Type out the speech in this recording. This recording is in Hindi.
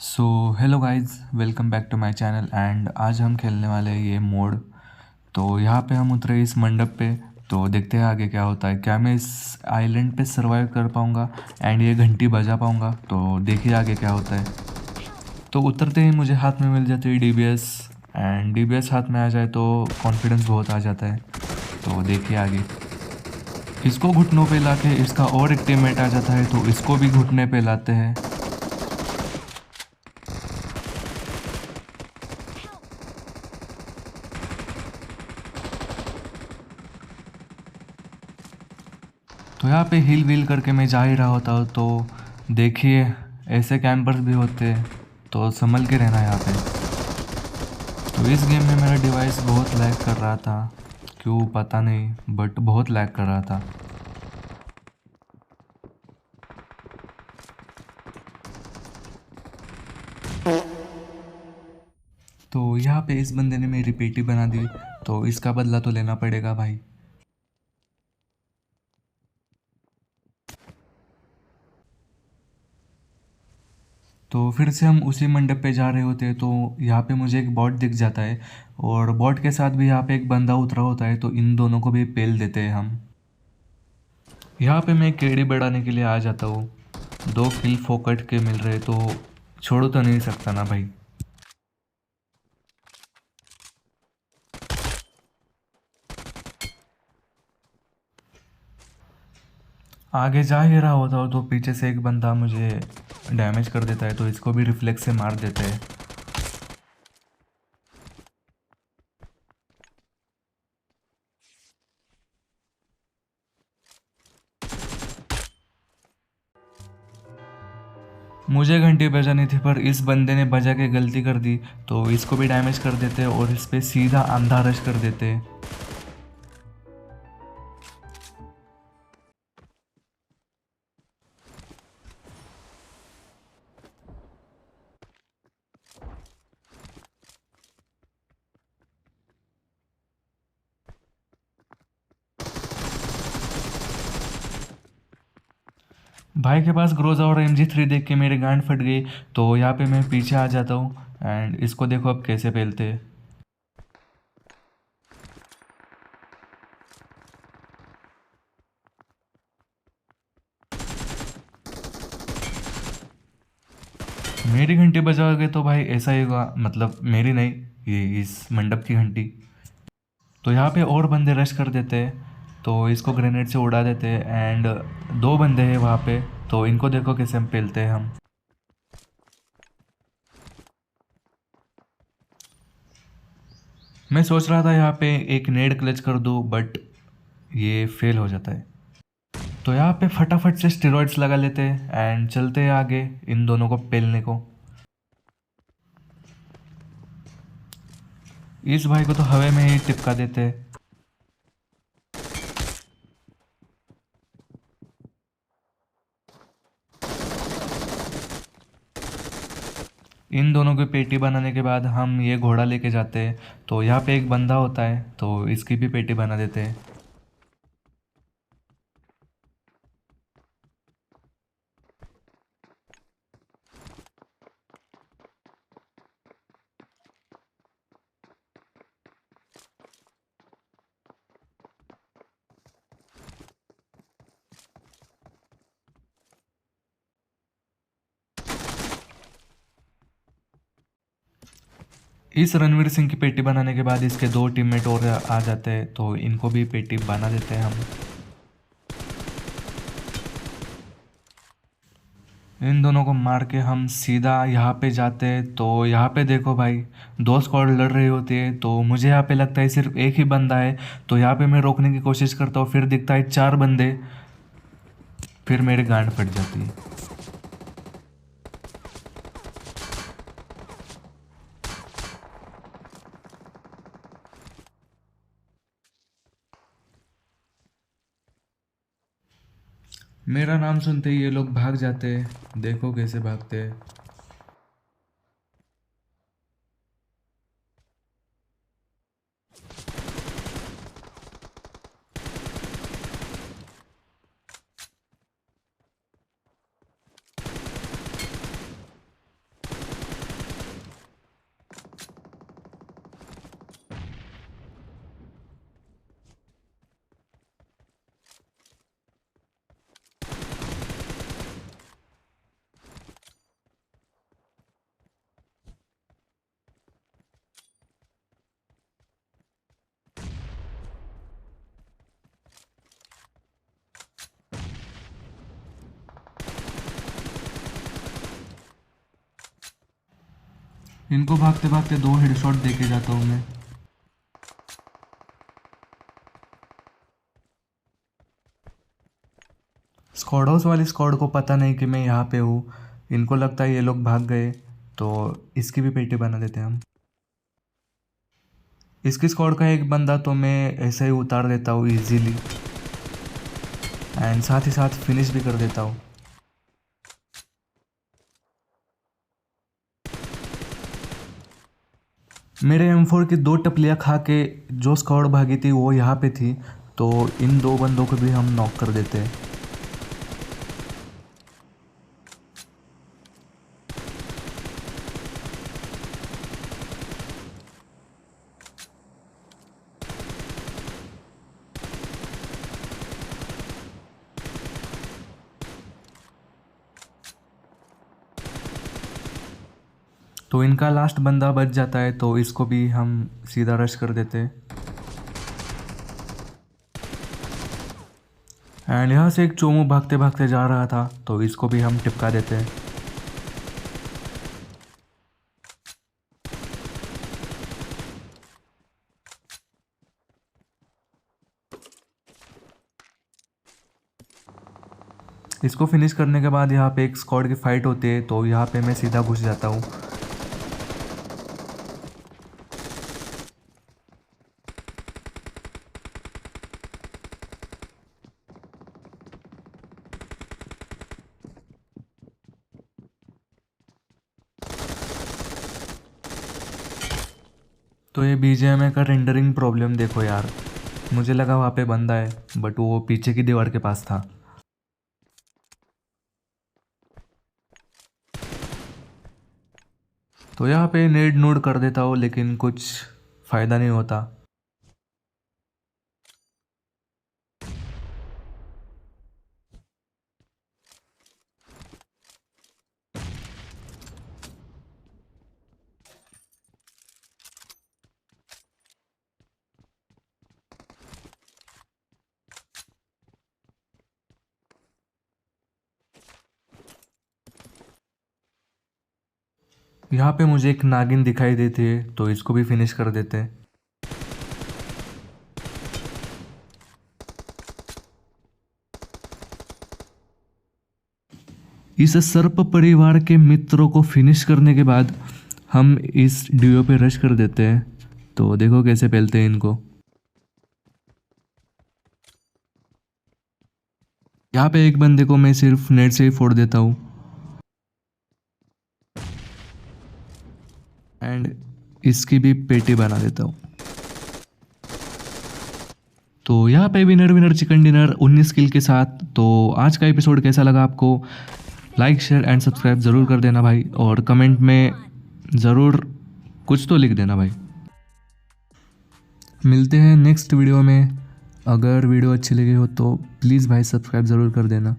So hello guys, welcome back to my channel. And आज हम खेलने वाले हैं ये मोड। तो यहाँ पे हम उतरे इस मंडप पे। तो देखते हैं आगे क्या होता है। क्या मैं इस आइलैंड पे सरवाइव कर पाऊँगा एंड ये घंटी बजा पाऊँगा? तो देखिए आगे क्या होता है। तो उतरते ही मुझे हाथ में मिल जाती है डीबीएस। एंड डीबीएस हाथ में आ जाए तो कॉन्फिडेंस बहुत आ जाता है। तो देखिए आगे। इसको घुटनों पे लाके इसका और एक टीममेट आ जाता है तो इसको भी घुटने पे लाते हैं। तो यहाँ पे हिल विल करके मैं जा ही रहा होता हूँ। तो देखिए, ऐसे कैंपर्स भी होते हैं, तो संभल के रहना यहाँ पे। तो इस गेम में मेरा डिवाइस बहुत लैग कर रहा था, क्यों पता नहीं, बट बहुत लैग कर रहा था। तो यहाँ पे इस बंदे ने मेरी पेटी बना दी, तो इसका बदला तो लेना पड़ेगा भाई। तो फिर से हम उसी मंडप पे जा रहे होते हैं। तो यहाँ पे मुझे एक बॉट दिख जाता है और बॉट के साथ भी यहाँ पे एक बंदा उतरा होता है। तो इन दोनों को भी पेल देते हैं हम। यहाँ पे मैं केड़ी बढ़ाने के लिए आ जाता हूँ। 2 किल फोकट के मिल रहे तो छोड़ तो नहीं सकता ना भाई। आगे जा ही रहा होता हो तो पीछे से एक बंदा मुझे डैमेज कर देता है, तो इसको भी रिफ्लेक्स से मार देते हैं। मुझे घंटी बजानी थी पर इस बंदे ने बजा के गलती कर दी, तो इसको भी डैमेज कर देते हैं और इस पे सीधा अंधा रश कर देते हैं। भाई के पास ग्रोजा और MG3 देख के मेरी गांड फट गई। तो यहाँ पे मैं पीछे आ जाता हूँ एंड इसको देखो अब कैसे पेलते हैं। मेरी घंटी बजाओगे तो भाई ऐसा ही होगा, मतलब मेरी नहीं, ये इस मंडप की घंटी। तो यहाँ पे और बंदे रश कर देते हैं, तो इसको ग्रेनेड से उड़ा देते हैं। एंड 2 बंदे हैं वहाँ पे, तो इनको देखो कैसे हम पेलते हैं हम। मैं सोच रहा था यहाँ पे एक नेड क्लच कर दूँ, बट ये फेल हो जाता है। तो यहाँ पे फटाफट से स्टेरॉइड्स लगा लेते हैं एंड चलते हैं आगे इन दोनों को पेलने को। इस भाई को तो हवा में ही टिपका देते हैं। इन दोनों की पेटी बनाने के बाद हम ये घोड़ा लेके जाते हैं। तो यहाँ पे एक बंदा होता है तो इसकी भी पेटी बना देते हैं। इस रणवीर सिंह की पेटी बनाने के बाद इसके 2 टीममेट और आ जाते हैं, तो इनको भी पेटी बना देते हैं हम। इन दोनों को मार के हम सीधा यहाँ पे जाते हैं। तो यहाँ पे देखो भाई, 2 स्क्वाड लड़ रही होती है। तो मुझे यहाँ पे लगता है सिर्फ एक ही बंदा है। तो यहाँ पे मैं रोकने की कोशिश करता हूँ, फिर दिखता है 4 बंदे। फिर मेरी गांड फट जाती है। मेरा नाम सुनते ही ये लोग भाग जाते हैं, देखो कैसे भागते हैं। इनको भागते भागते 2 हेडशॉट देके जाता हूँ मैं। स्क्वाड हाउस वाली स्क्वाड को पता नहीं कि मैं यहाँ पे हूँ, इनको लगता है ये लोग भाग गए, तो इसकी भी पेटी बना देते हैं हम। इसकी स्क्वाड का एक बंदा तो मैं ऐसे ही उतार देता हूँ इजीली, एंड साथ ही साथ फिनिश भी कर देता हूँ। मेरे M4 की 2 टपलियाँ खा के जो स्क्वाड भागी थी वो यहाँ पे थी, तो इन 2 बंदों को भी हम नॉक कर देते हैं। तो इनका लास्ट बंदा बच जाता है, तो इसको भी हम सीधा रश कर देते हैं। एंड यहाँ से एक चोमू भागते भागते जा रहा था, तो इसको भी हम टिपका देते हैं। इसको फिनिश करने के बाद यहाँ पे एक स्क्वाड की फाइट होती है, तो यहाँ पे मैं सीधा घुस जाता हूँ। तो ये BGMI का रेंडरिंग प्रॉब्लम देखो यार, मुझे लगा वहाँ पे बंदा है, बट वो पीछे की दीवार के पास था। तो यहाँ पे नेड नोड कर देता हूँ, लेकिन कुछ फ़ायदा नहीं होता। यहाँ पे मुझे एक नागिन दिखाई देती है, तो इसको भी फिनिश कर देते हैं। इस सर्प परिवार के मित्रों को फिनिश करने के बाद हम इस डुओ पे रश कर देते हैं। तो देखो कैसे पहलते हैं इनको। यहाँ पे एक बंदे को मैं सिर्फ नेट से ही फोड़ देता हूँ, एंड इसकी भी पेटी बना देता हूँ। तो यहाँ पे विनर विनर चिकन डिनर 19 किल के साथ। तो आज का एपिसोड कैसा लगा आपको? लाइक शेयर एंड सब्सक्राइब ज़रूर कर देना भाई, और कमेंट में ज़रूर कुछ तो लिख देना भाई। मिलते हैं नेक्स्ट वीडियो में। अगर वीडियो अच्छी लगी हो तो प्लीज़ भाई सब्सक्राइब ज़रूर कर देना।